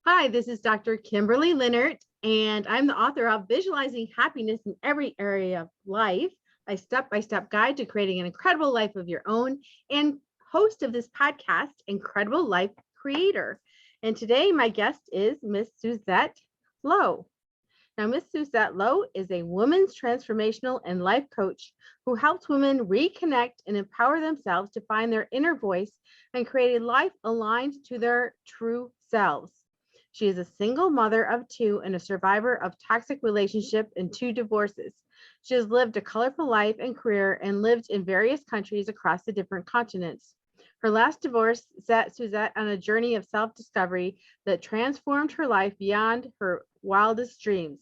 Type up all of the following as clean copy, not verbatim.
Hi, this is Dr. Kimberley Linert, and I'm the author of Visualizing Happiness in Every Area of Life, a step-by-step guide to creating an incredible life of your own, and host of this podcast, Incredible Life Creator. And today, my guest is Miss Suzette Louw. Now, Miss Suzette Louw is a women's transformational and life coach who helps women reconnect and empower themselves to find their inner voice and create a life aligned to their true selves. She is a single mother of two and a survivor of toxic relationship and 2 divorces. She has lived a colorful life and career and lived in various countries across the different continents. Her last divorce set Suzette on a journey of self-discovery that transformed her life beyond her wildest dreams.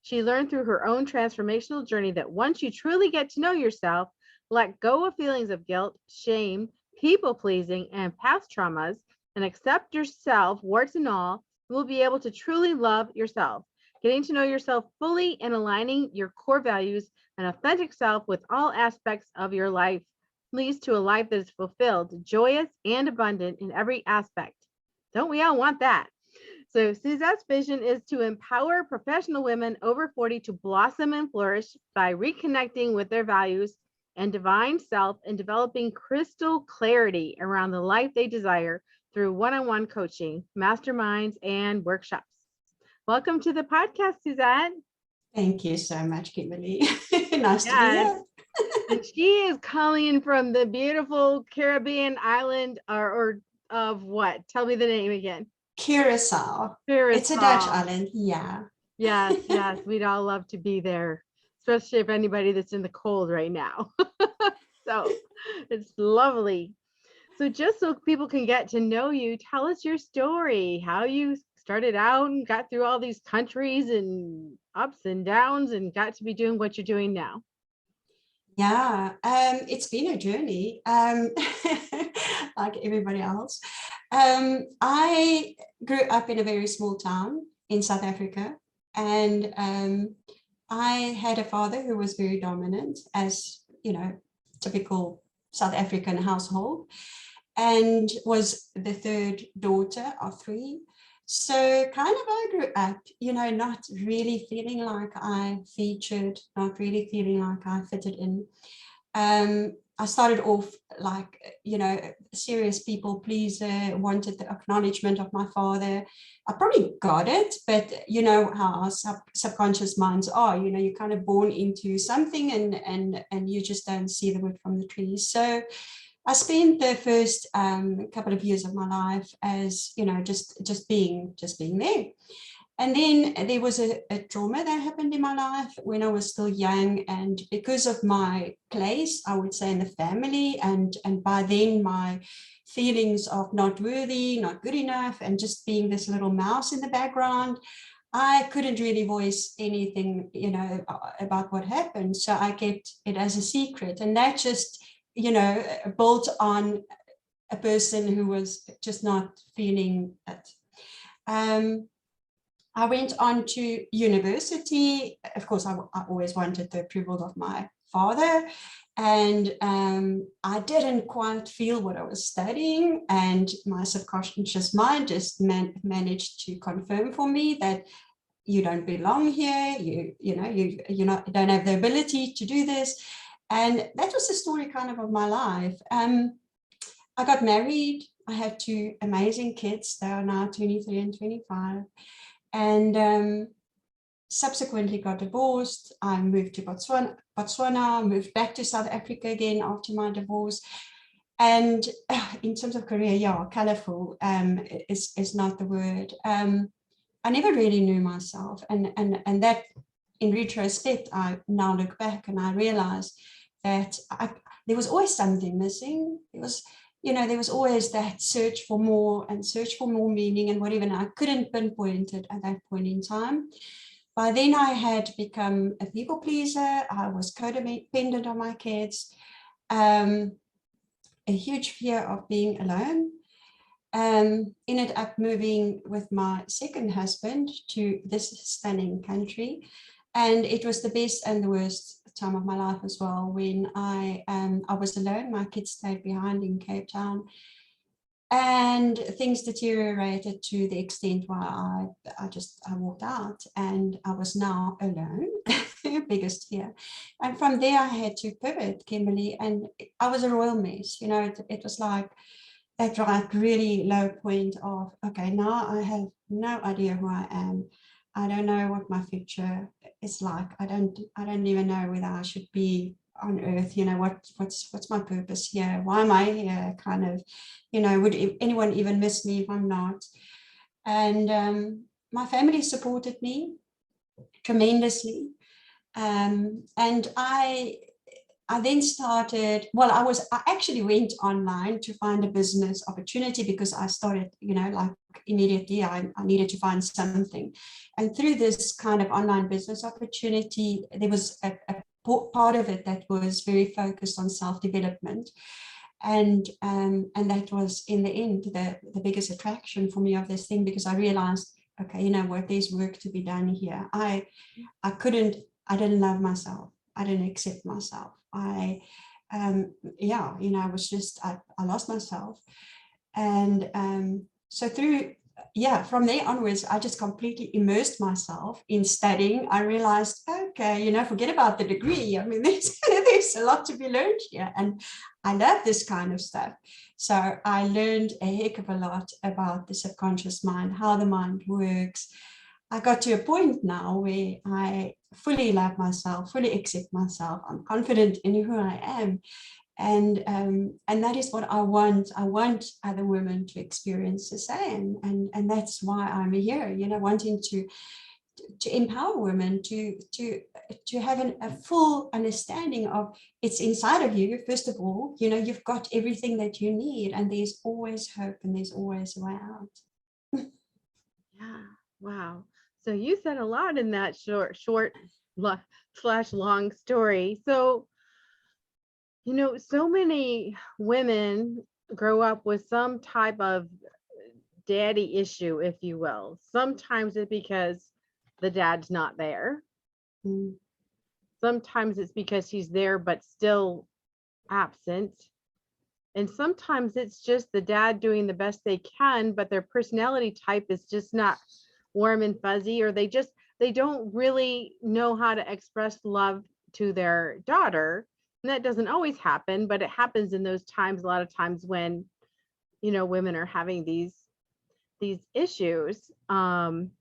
She learned through her own transformational journey that once you truly get to know yourself, let go of feelings of guilt, shame, people-pleasing, and past traumas, and accept yourself, warts and all, you will be able to truly love yourself. Getting to know yourself fully and aligning your core values and authentic self with all aspects of your life leads to a life that is fulfilled, joyous, and abundant in every aspect. Don't we all want that? So Suzette's vision is to empower professional women over 40 to blossom and flourish by reconnecting with their values and divine self and developing crystal clarity around the life they desire through one-on-one coaching, masterminds, and workshops. Welcome to the podcast, Suzette. Thank you so much, Kimberly. Nice to be Yes. here. And she is calling from the beautiful Caribbean island or of what? Tell me the name again. Curacao. It's a Dutch Curacao. island. Yeah. Yes, we'd all love to be there, especially if anybody that's in the cold right now. So it's lovely. So just so people can get to know you, tell us your story, how you started out and got through all these countries and ups and downs and got to be doing what you're doing now. Yeah, it's been a journey, like everybody else. I grew up in a very small town in South Africa, and I had a father who was very dominant, as you know, typical South African household, and was the third daughter of 3. So kind of I grew up, not really feeling like I featured, not really feeling like I fitted in. I started off like, a serious people pleaser, wanted the acknowledgement of my father. I probably got it, but you know how our subconscious minds are, you're kind of born into something and you just don't see the wood from the trees. So I spent the first couple of years of my life as, just being there. And then there was a trauma that happened in my life when I was still young. And because of my place, I would say, in the family, and by then my feelings of not worthy, not good enough, and just being this little mouse in the background, I couldn't really voice anything, about what happened. So I kept it as a secret. And that just, built on a person who was just not feeling it. I went on to university. Of course, I always wanted the approval of my father, and I didn't quite feel what I was studying, and my subconscious mind just managed to confirm for me that you don't belong here, you don't have the ability to do this. And that was the story kind of my life. I got married. I had 2 amazing kids. They are now 23 and 25. And subsequently got divorced. I moved to Botswana, moved back to South Africa again after my divorce. And in terms of career, yeah, colorful is not the word. I never really knew myself. And that, in retrospect, I now look back and I realize that there was always something missing. There was always that search for more and search for more meaning and whatever. And I couldn't pinpoint it at that point in time. By then I had become a people pleaser. I was codependent on my kids. A huge fear of being alone. Ended up moving with my second husband to this stunning country. And it was the best and the worst time of my life as well. When I was alone, my kids stayed behind in Cape Town. And things deteriorated to the extent where I walked out, and I was now alone. Biggest fear. And from there I had to pivot, Kimberly, and I was a royal mess. It was like that like really low point of, okay, now I have no idea who I am. I don't know what my future is like. I don't even know whether I should be on earth. What's my purpose here? Why am I here? Kind of, would anyone even miss me if I'm not? And my family supported me tremendously. And I then started, well, I actually went online to find a business opportunity, because I started, like immediately I needed to find something. And through this kind of online business opportunity, there was a part of it that was very focused on self-development. And that was in the end the biggest attraction for me of this thing, because I realized, okay, you know what, there's work to be done here. I didn't love myself. I didn't accept myself. I was just, I lost myself. And so from there onwards, I just completely immersed myself in studying. I realized, okay, forget about the degree. I mean, there's a lot to be learned here. And I love this kind of stuff. So I learned a heck of a lot about the subconscious mind, how the mind works. I got to a point now where I fully love myself, fully accept myself. I'm confident in who I am. And that is what I want. I want other women to experience the same. And that's why I'm here, wanting to empower women to have a full understanding of it's inside of you. First of all, you've got everything that you need, and there's always hope, and there's always a way out. Yeah. Wow. So you said a lot in that short slash long story. So, so many women grow up with some type of daddy issue, if you will. Sometimes it's because the dad's not there. Mm. Sometimes it's because he's there but still absent. And sometimes it's just the dad doing the best they can, but their personality type is just not warm and fuzzy, or they don't really know how to express love to their daughter. And that doesn't always happen, but it happens in those times, a lot of times when, women are having these issues. And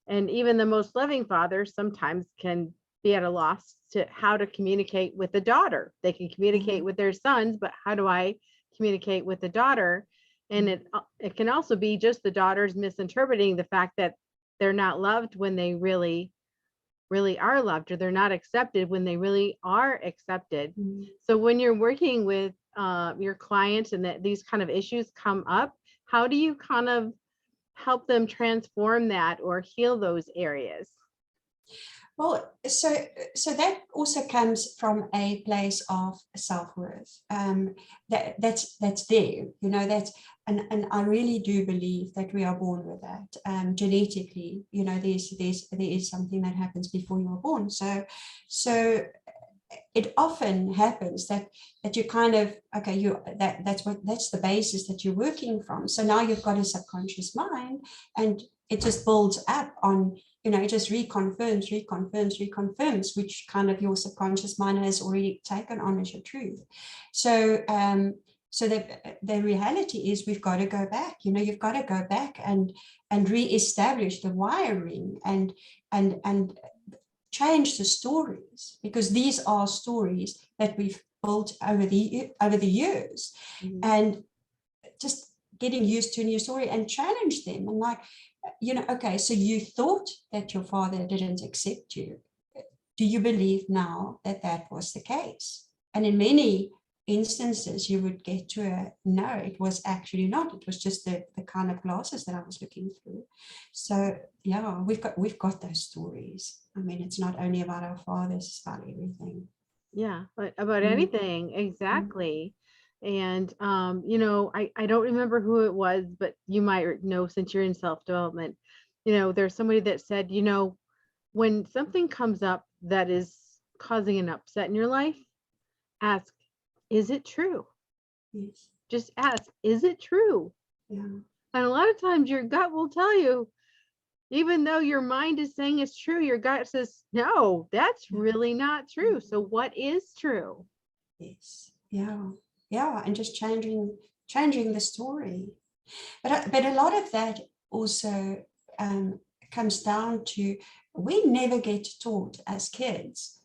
even the most loving fathers sometimes can be at a loss to how to communicate with the daughter. They can communicate with their sons, but how do I communicate with the daughter? And it can also be just the daughters misinterpreting the fact that they're not loved when they really are loved, or they're not accepted when they really are accepted. So when you're working with your clients and that these kind of issues come up, how do you kind of help them transform that or heal those areas? Well, so that also comes from a place of self-worth. That's there, and I really do believe that we are born with that. Genetically, there is something that happens before you are born. So it often happens that you kind of, okay, that's the basis that you're working from. So now you've got a subconscious mind, and it just builds up on, it just reconfirms, which kind of your subconscious mind has already taken on as your truth. So the reality is we've got to go back, you've got to go back and reestablish the wiring and change the stories, because these are stories that we've built over the years. And just getting used to a new story and challenge them, and like, okay, so you thought that your father didn't accept you. Do you believe now that that was the case? And in many instances, you would get to a no, it was actually not. It was just the kind of glasses that I was looking through. So yeah, we've got those stories. I mean, it's not only about our fathers, it's about everything. Yeah, but about anything, exactly. And I don't remember who it was, but you might know since you're in self-development. There's somebody that said, when something comes up that is causing an upset in your life, ask, is it true? Yes. Just ask, is it true? Yeah. And a lot of times your gut will tell you, even though your mind is saying it's true, your gut says, no, that's Yeah. really not true. So what is true? Yes. Yeah. Yeah. And just changing the story. But a lot of that also comes down to, we never get taught as kids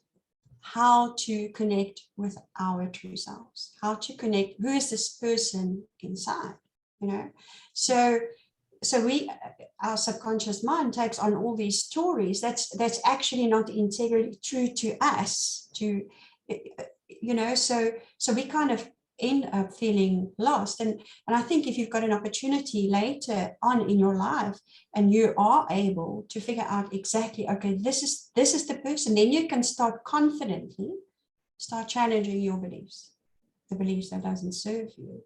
how to connect with our true selves, how to connect, who is this person inside, you know? So we, our subconscious mind takes on all these stories that's actually not integrally true to us, to, you know, so we kind of end up feeling lost. And I think if you've got an opportunity later on in your life and you are able to figure out exactly, okay, this is the person, then you can start confidently start challenging your beliefs, the beliefs that doesn't serve you.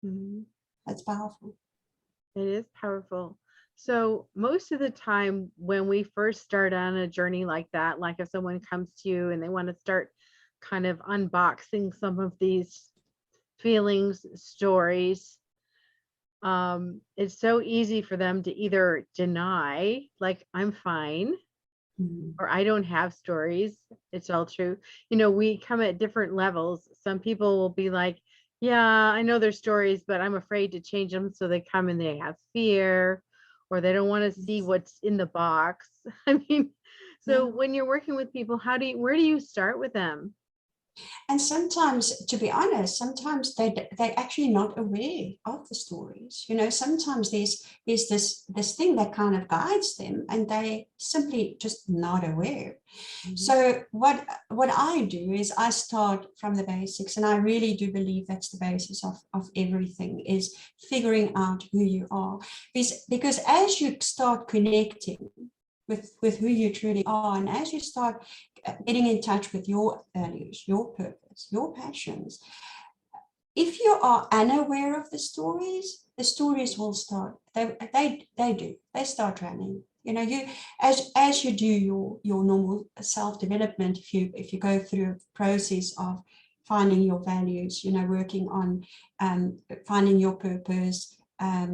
Mhm. That's powerful. It is powerful. So most of the time when we first start on a journey like that, like if someone comes to you and they want to start kind of unboxing some of these feelings, stories, it's so easy for them to either deny, like, I'm fine, Mm. or I don't have stories. It's all true. We come at different levels. Some people will be like, yeah, I know their stories, but I'm afraid to change them. So they come and they have fear, or they don't want to see Yes. what's in the box. I mean, so Yeah. when you're working with people, where do you start with them? And sometimes, to be honest, sometimes they're actually not aware of the stories. You know, sometimes there's this thing that kind of guides them, and they simply just not aware. Mhm. So what I do is I start from the basics, and I really do believe that's the basis of everything, is figuring out who you are. Because as you start connecting with who you truly are, and as you start getting in touch with your values, your purpose, your passions, if you are unaware of the stories will start, they start running. You know, you, as you do your normal self-development, if you go through a process of finding your values, you know, working on finding your purpose,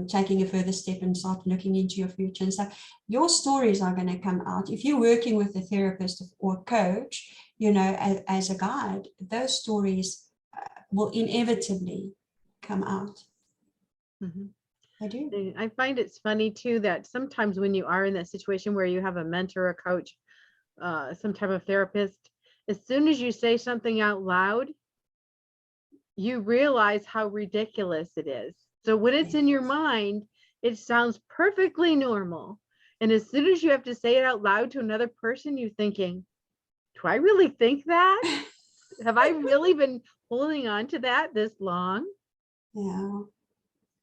taking a further step and start looking into your future and stuff, your stories are going to come out. If you're working with a therapist or coach, you know, as a guide, those stories will inevitably come out. Mhm. I do. And I find it's funny too that sometimes when you are in that situation where you have a mentor, a coach, some type of therapist, as soon as you say something out loud, you realize how ridiculous it is. So when it's in your Yes. mind, it sounds perfectly normal. And as soon as you have to say it out loud to another person, you're thinking, do I really think that? Have I really been holding on to that this long? Yeah.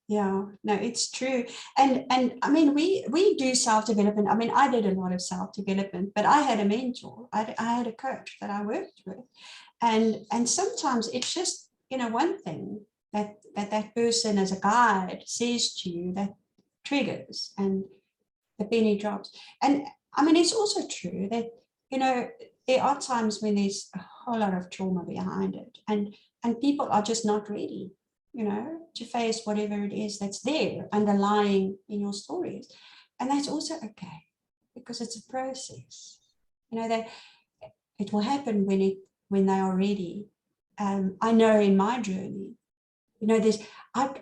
Yeah, no, it's true. And I mean, we do self-development. I mean, I did a lot of self-development, but I had a mentor. I had a coach that I worked with. And sometimes it's just, you know, one thing that person as a guide says to you that triggers and the penny drops. And I mean, it's also true that, you know, there are times when there's a whole lot of trauma behind it, and people are just not ready, you know, to face whatever it is that's there underlying in your stories. And that's also okay, because it's a process. You know, that it will happen when they are ready. I know in my journey, you know,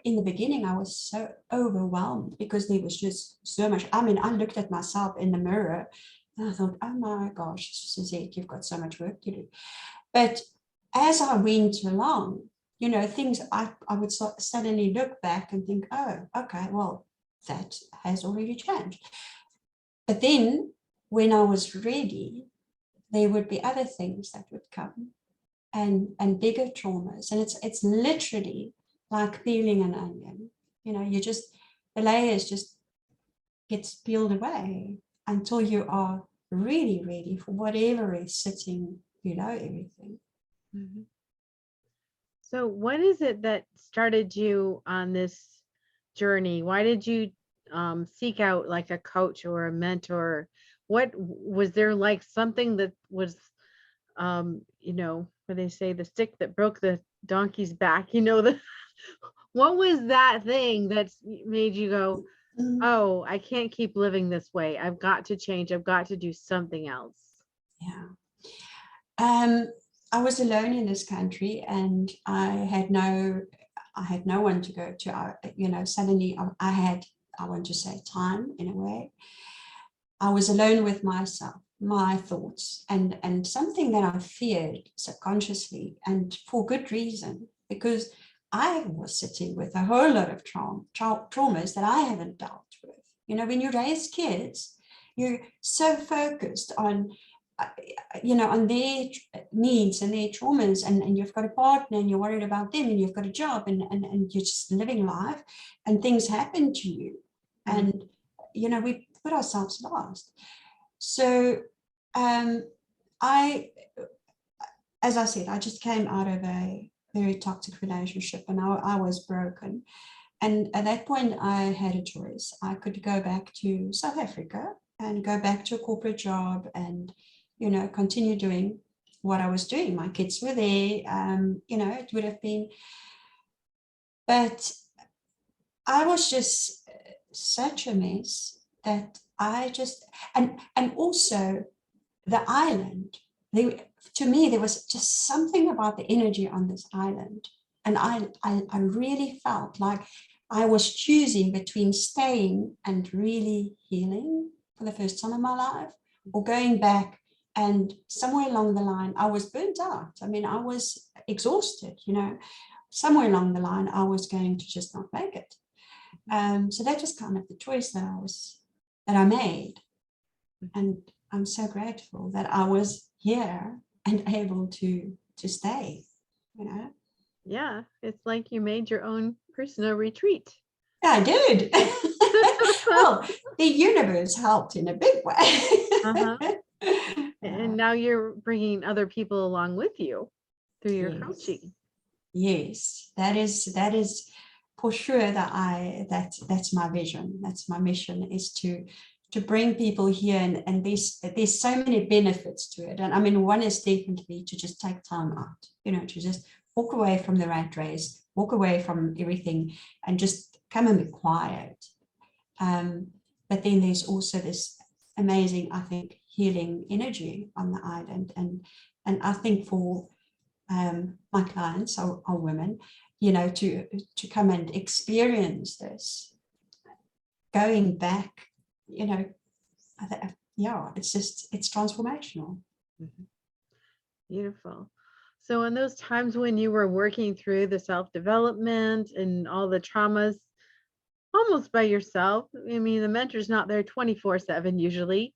in the beginning, I was so overwhelmed because there was just so much. I mean, I looked at myself in the mirror and I thought, oh my gosh, Suzette, you've got so much work to do. But as I went along, you know, things I would suddenly look back and think, oh, okay, well, that has already changed. But then when I was ready, there would be other things that would come, and bigger traumas. And it's literally like peeling an onion. You know, you just, the layers just gets peeled away until you are really ready for whatever is sitting below everything. Mhm. So, what is it that started you on this journey? Why did you seek out like a coach or a mentor? What was there, like something that was, what they say, the stick that broke the donkey's back? The What was that thing that made you go, Mm, oh, I can't keep living this way. I've got to change. I've got to do something else. yeah. Um, I was alone in this country, and I had no one to go to. Suddenly I want to say, time in a way. I was alone with myself, my thoughts, and something that I feared subconsciously, and for good reason, because I was sitting with a whole lot of traumas that I haven't dealt with. When you raise kids, you're so focused on, on their needs and their traumas, and you've got a partner and you're worried about them, and you've got a job, and you're just living life, and things happen to you. Mhm. And, we put ourselves last. So I, as I said, I just came out of a very toxic relationship, and I was broken. And at that point, I had a choice. I could go back to South Africa and go back to a corporate job and, continue doing what I was doing. My kids were there. It would have been, but I was just such a mess that I just, and also the island, to me, there was just something about the energy on this island. And I really felt like I was choosing between staying and really healing for the first time in my life, or going back. And somewhere along the line, I was burnt out. I mean, I was exhausted, somewhere along the line, I was going to just not make it. So that was kind of the choice that I made. And I'm so grateful that I was here and able to stay, Yeah, it's like you made your own personal retreat. Yeah, I did. Well, the universe helped in a big Uh-huh. way. And now you're bringing other people along with you through your Yes. coaching. Yes, that is for sure that's my vision. That's my mission, is to bring people here, and there's so many benefits to it. And I mean, one is definitely to just take time out, to just walk away from the rat race, walk away from everything, and just come and be quiet. But then there's also this amazing, I think, healing energy on the island, and I think for my clients are women, to come and experience this, going back, it's transformational. Mhm. Beautiful. So in those times when you were working through the self-development and all the traumas almost by yourself, I mean, the mentor's not there 24/7 usually.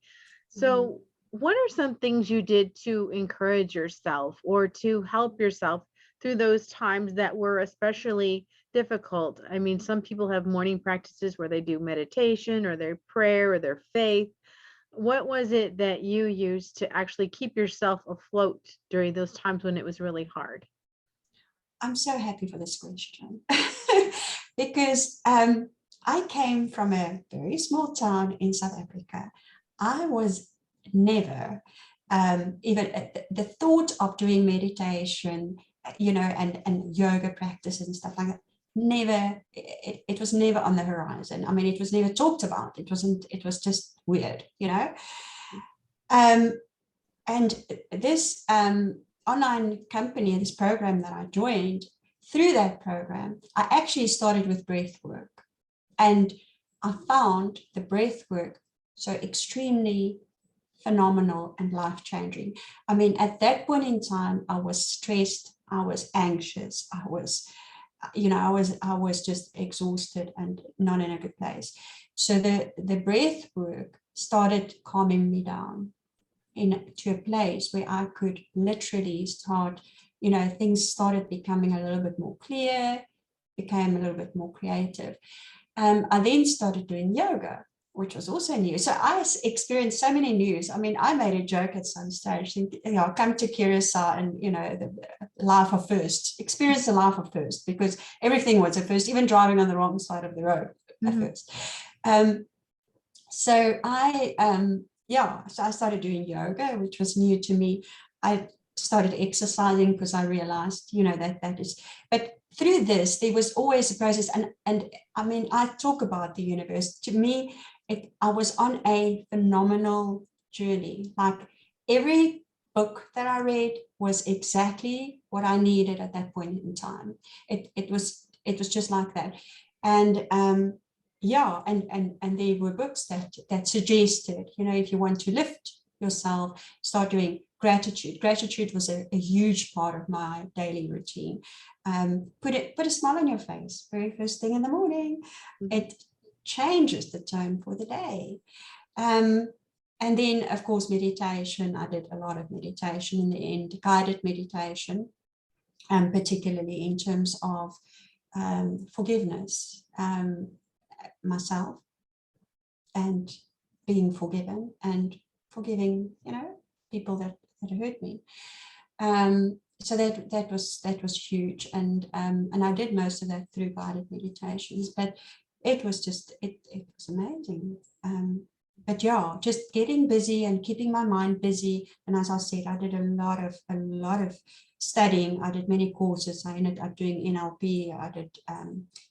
So what are some things you did to encourage yourself or to help yourself through those times that were especially difficult? I mean, some people have morning practices where they do meditation or their prayer or their faith. What was it that you used to actually keep yourself afloat during those times when it was really hard? I'm so happy for this question because I came from a very small town in South Africa. I was never even the thought of doing meditation, and yoga practices and stuff like that. Never, it was never on the horizon. I mean, it was never talked about. It wasn't. It was just weird, Um, and this online company, this program that I joined, through that program, I actually started with breath work. And I found the breath work so extremely phenomenal and life-changing. I mean, at that point in time, I was stressed, I was anxious, I was just exhausted and not in a good place. So the breath work started calming me down into a place where I could literally start, things started becoming a little bit more clear, became a little bit more creative. I then started doing yoga, which was also new. So I experienced so many news. I mean, I made a joke at some stage, think, come to Curacao and, the life of first, experience the life of first, because everything was at first, even driving on the wrong side of the road at first. So I started doing yoga, which was new to me. I started exercising because I realized, that is, but through this, there was always a process. And I mean, I talk about the universe. To me, I was on a phenomenal journey. Like every book that I read was exactly what I needed at that point in time. It was just like that. And yeah, and there were books that suggested, you know, if you want to lift yourself, start doing gratitude. Gratitude was a huge part of my daily routine. Put a smile on your face very first thing in the morning. It changes the tone for the day. And then, of course, meditation. I did a lot of meditation in the end, guided meditation, particularly in terms of forgiveness, myself, and being forgiven, and forgiving, you know, people that hurt me. So that was huge, and I did most of that through guided meditations, but it was just it was amazing. But yeah, just getting busy and keeping my mind busy. And as I said, I did a lot of studying. I did many courses. I ended up doing NLP. I did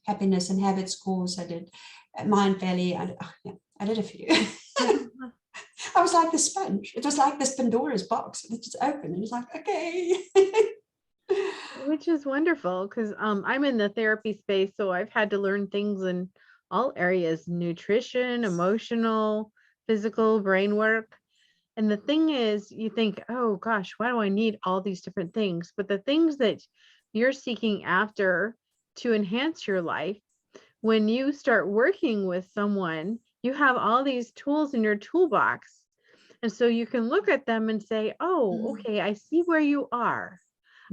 happiness and habits course. I did Mind Valley. I did a few. I was like the sponge. It was like this Pandora's box. It just opened. It was like, okay. Which is wonderful, because I'm in the therapy space, so I've had to learn things in all areas: nutrition, emotional, physical, brain work. And the thing is, you think, oh gosh, why do I need all these different things? But the things that you're seeking after to enhance your life, when you start working with someone, you have all these tools in your toolbox. And so you can look at them and say, oh, okay, I see where you are.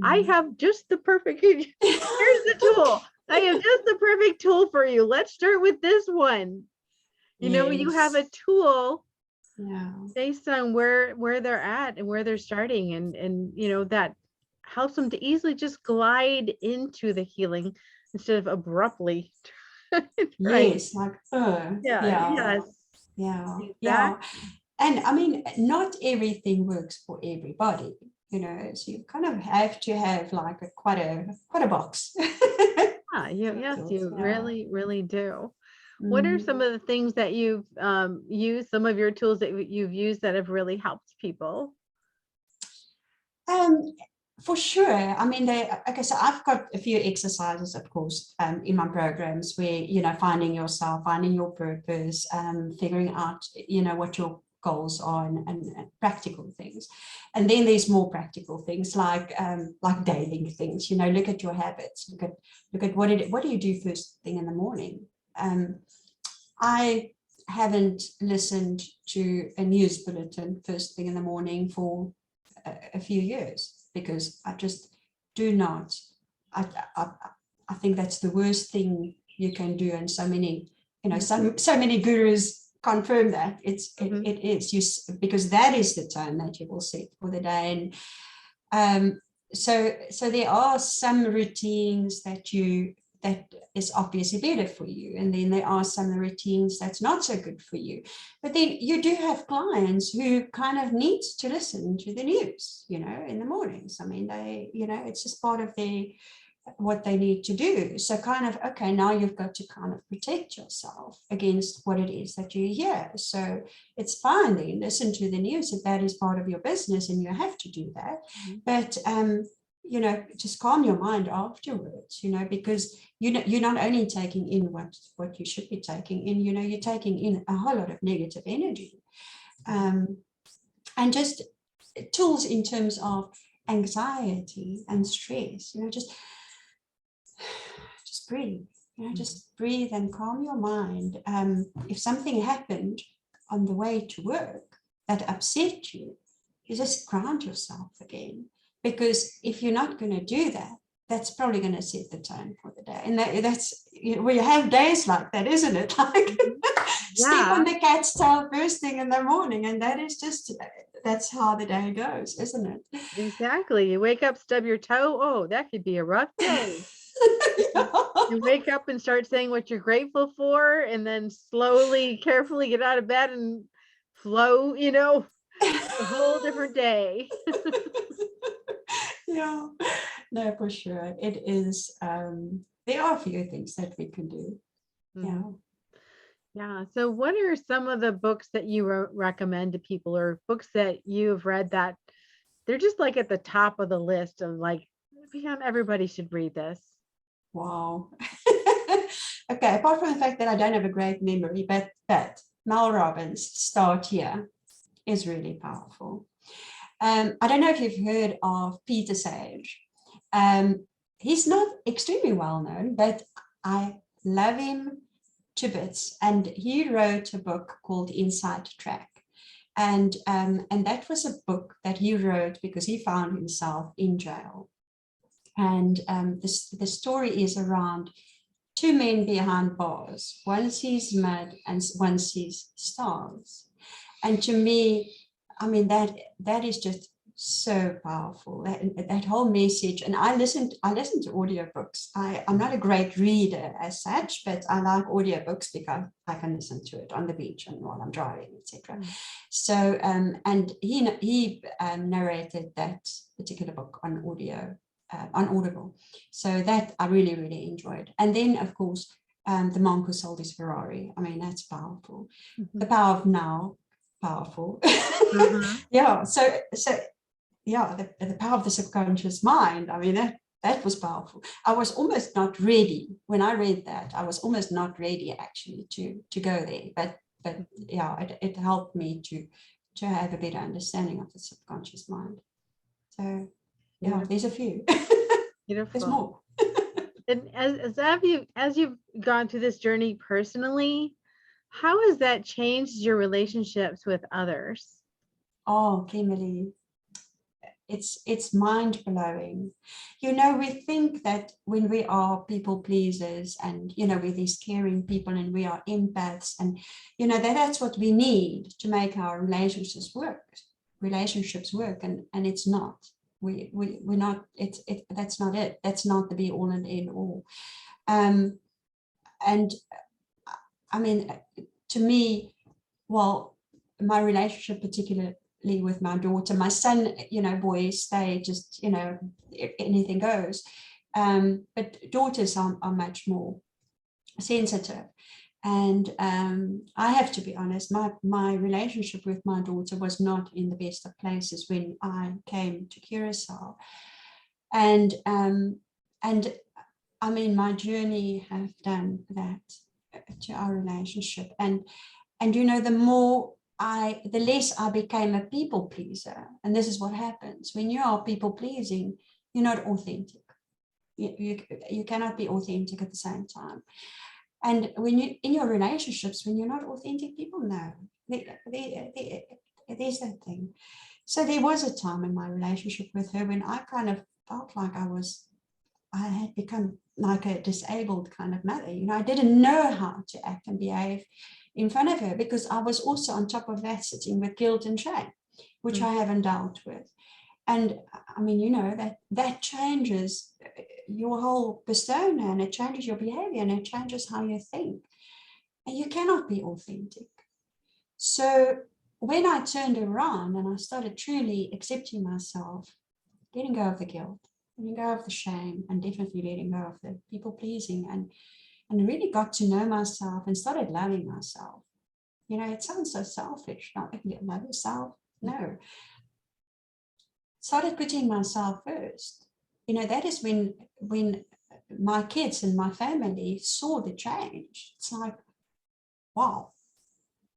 I have just the perfect, here's the tool. I have just the perfect tool for you. Let's start with this one. You know, you have a tool based on where they're at and where they're starting. And, you know, that helps them to easily just glide into the healing instead of abruptly. Right. Yes, like, Yes. And I mean, not everything works for everybody, you know, so you kind of have to have like quite a box. Yes, you really, really do. What are some of the things that you've used, some of your tools that you've used that have really helped people? For sure. I mean, okay, so I've got a few exercises, of course, in my programs where, you know, finding yourself, finding your purpose, figuring out, you know, what your goals are, and practical things. And then there's more practical things like daily things, you know, look at your habits, look at what do you do first thing in the morning. I haven't listened to a news bulletin first thing in the morning for a few years, because I just do not. I think that's the worst thing you can do, and so many, you know, so many gurus confirm that it is you, because that is the tone that you will set for the day. And so there are some routines that is obviously better for you, and then there are some routines that's not so good for you. But then you do have clients who kind of need to listen to the news, you know, in the mornings. I mean, they, you know, it's just part of what they need to do. So kind of, okay, now you've got to kind of protect yourself against what it is that you hear. So it's fine, then listen to the news if that is part of your business and you have to do that. But you know, just calm your mind afterwards, you know, because you're not only taking in what you should be taking in, you know, you're taking in a whole lot of negative energy. And just tools in terms of anxiety and stress, you know, just breathe, you know, just breathe and calm your mind. If something happened on the way to work that upset you, you just ground yourself again. Because if you're not going to do that, that's probably going to set the tone for the day. And that's, you know, we have days like that, isn't it? Like step on the cat's tail first thing in the morning, and that is just, that's how the day goes, isn't it? Exactly. You wake up, stub your toe. Oh, that could be a rough day. You wake up and start saying what you're grateful for, and then slowly, carefully get out of bed and flow, you know, a whole different day. No, for sure. It is, there are a few things that we can do. Yeah. Yeah. So what are some of the books that you recommend to people, or books that you've read that they're just like at the top of the list of like, everybody should read this? Wow. Okay, apart from the fact that I don't have a great memory, but Mel Robbins' Start Here is really powerful. I don't know if you've heard of Peter Sage. He's not extremely well known, but I love him to bits. And he wrote a book called Inside Track. And that was a book that he wrote because he found himself in jail. And the story is around two men behind bars. One sees mud and one sees stars. And to me, I mean, that is just so powerful, that whole message. And I listen to audiobooks. I'm not a great reader as such, but I like audiobooks because I can listen to it on the beach and while I'm driving, etc. So, and he narrated that particular book on audio, on Audible. So that I really, really enjoyed. And then, of course, The Monk Who Sold His Ferrari. I mean, that's powerful. The Power of Now, powerful. Yeah. So yeah, the power of the subconscious mind. I mean, that was powerful. I was almost not ready when I read that. I was almost not ready actually to go there. But yeah, it helped me to have a better understanding of the subconscious mind. So yeah, there's a few. Beautiful. There's more. And as you've gone through this journey personally, how has that changed your relationships with others? Oh, Kimberley, it's mind-blowing. You know, we think that when we are people pleasers and, you know, we're these caring people and we are empaths and, you know, that's what we need to make our relationships work. And it's not. We're not, that's not it. That's not the be all and end all. And I mean, to me, well, my relationship particularly with my daughter, my son, you know, boys, they just, you know, anything goes. But daughters are much more sensitive. And I have to be honest, my relationship with my daughter was not in the best of places when I came to Curacao. And I mean, my journey have done that to our relationship. And you know, the less I became a people pleaser. And this is what happens when you are people pleasing, you're not authentic. You cannot be authentic at the same time. And when you in your relationships, when you're not authentic, people know. There's that thing. So there was a time in my relationship with her when I kind of felt like I had become like a disabled kind of mother. You know, I didn't know how to act and behave in front of her because I was also on top of that sitting with guilt and shame, which I haven't dealt with. And I mean, you know, that changes your whole persona and it changes your behavior and it changes how you think. And you cannot be authentic. So when I turned around and I started truly accepting myself, letting go of the guilt, letting go of the shame, and definitely letting go of the people pleasing, and really got to know myself and started loving myself. You know, it sounds so selfish, not like you love yourself. No. Started putting myself first. You know, that is when my kids and my family saw the change. It's like, wow,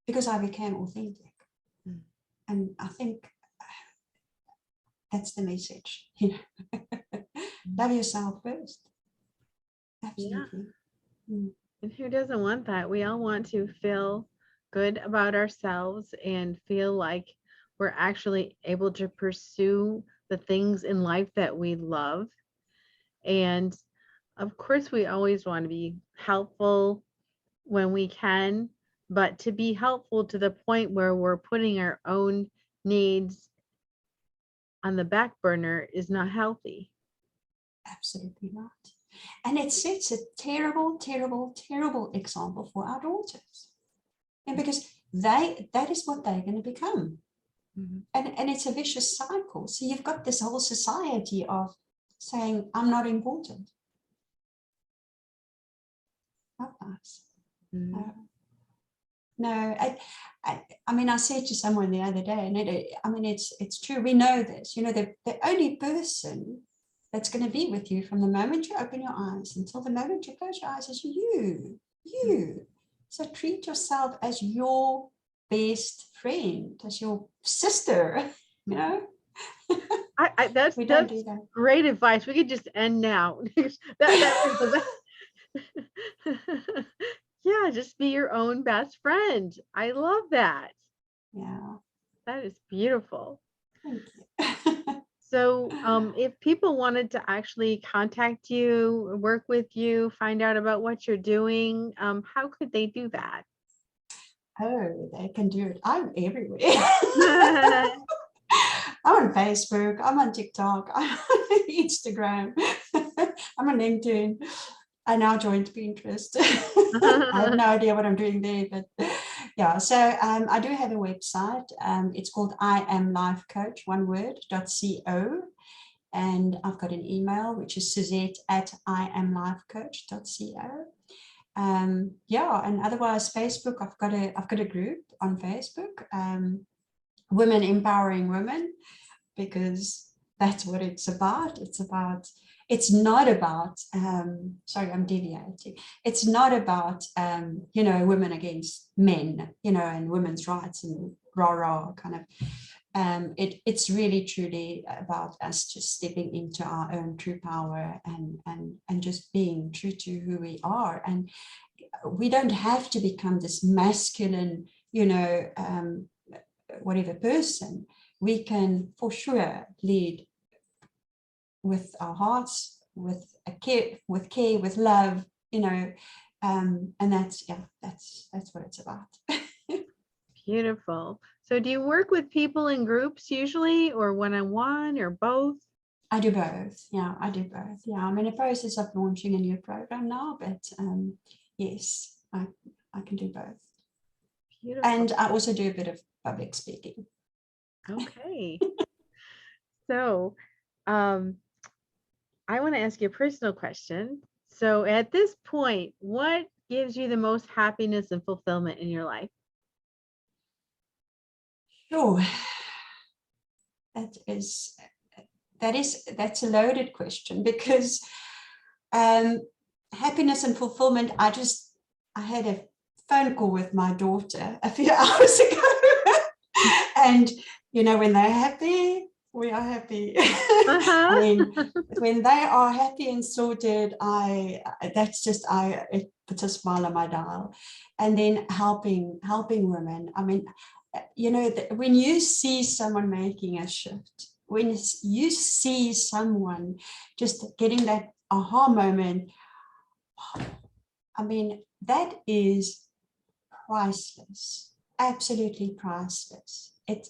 because I became authentic. And I think that's the message, you know. Love yourself first. Absolutely. Yeah. And who doesn't want that? We all want to feel good about ourselves and feel like we're actually able to pursue the things in life that we love. And of course, we always want to be helpful when we can, but to be helpful to the point where we're putting our own needs on the back burner is not healthy. Absolutely not. And it sets a terrible, terrible, terrible example for our daughters. And because that is what they're going to become. And it's a vicious cycle. So you've got this whole society of saying, I'm not important. Not nice. Mm. No, I mean, I said to someone the other day, and I mean, it's true. We know this. You know, the only person that's going to be with you from the moment you open your eyes until the moment you close your eyes is you. You. So treat yourself as your best friend, as your sister. You know. That's We don't do that. great advice. We could just end now. that is the best. Yeah, just be your own best friend. I love that. Yeah. That is beautiful. Thank you. So, if people wanted to actually contact you, work with you, find out about what you're doing, how could they do that? Oh, they can do it. I'm everywhere. I'm on Facebook, I'm on TikTok, I'm on Instagram, I'm on LinkedIn. I now joined Pinterest. I have no idea what I'm doing there, but yeah. So I do have a website. It's called I Am Life Coach, one word, .co. And I've got an email, which is Suzette at iamlifecoach.co. Yeah, and otherwise Facebook, I've got a group on Facebook, Women Empowering Women, because that's what it's about. It's not about, sorry, I'm deviating. It's not about, you know, women against men, you know, and women's rights and rah kind of. It's really truly about us just stepping into our own true power and just being true to who we are. And we don't have to become this masculine, you know, whatever person. We can for sure lead with our hearts, with care, with love, you know, and that's what it's about. Beautiful. So do you work with people in groups usually, or one-on-one, or both? I do both. Yeah, I do both. Yeah, I'm in a process of launching a new program now, but yes, I can do both. Beautiful. And I also do a bit of public speaking. Okay. So, I want to ask you a personal question. So at this point, what gives you the most happiness and fulfillment in your life? Sure. That's a loaded question, because happiness and fulfillment, I had a phone call with my daughter a few hours ago. And you know, when they're happy, we are happy. I mean, when they are happy and sorted, it puts a smile on my dial. And then helping women. I mean, you know, when you see someone making a shift, when you see someone just getting that aha moment, I mean, that is priceless, absolutely priceless. It's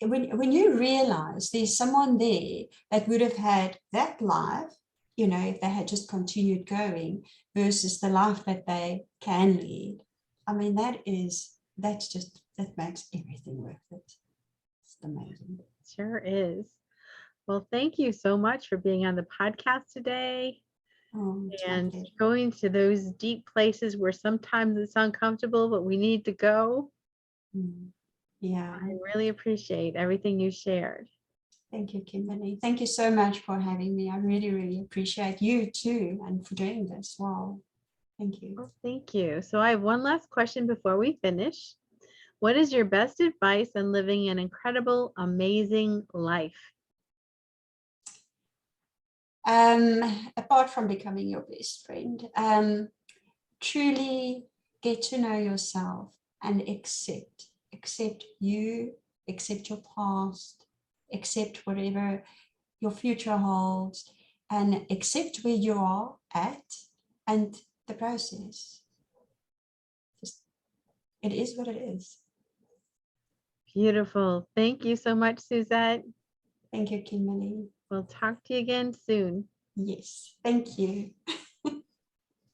when you realize there's someone there that would have had that life, you know, if they had just continued going, versus the life that they can lead. I mean, that makes everything worth it. It's amazing. Sure is. Well, thank you so much for being on the podcast today, and going to those deep places where sometimes it's uncomfortable, but we need to go. Yeah. I really appreciate everything you shared. Thank you, Kimberley. Thank you so much for having me. I really, really appreciate you too, and for doing this. Wow. Thank you. Well, thank you. So I have one last question before we finish. What is your best advice on living an incredible, amazing life? Apart from becoming your best friend, truly get to know yourself and accept you, accept your past, accept whatever your future holds, and accept where you are at and the process. Just, it is what it is. Beautiful. Thank you so much, Suzette. Thank you, Kimberley. We'll talk to you again soon. Yes, thank you.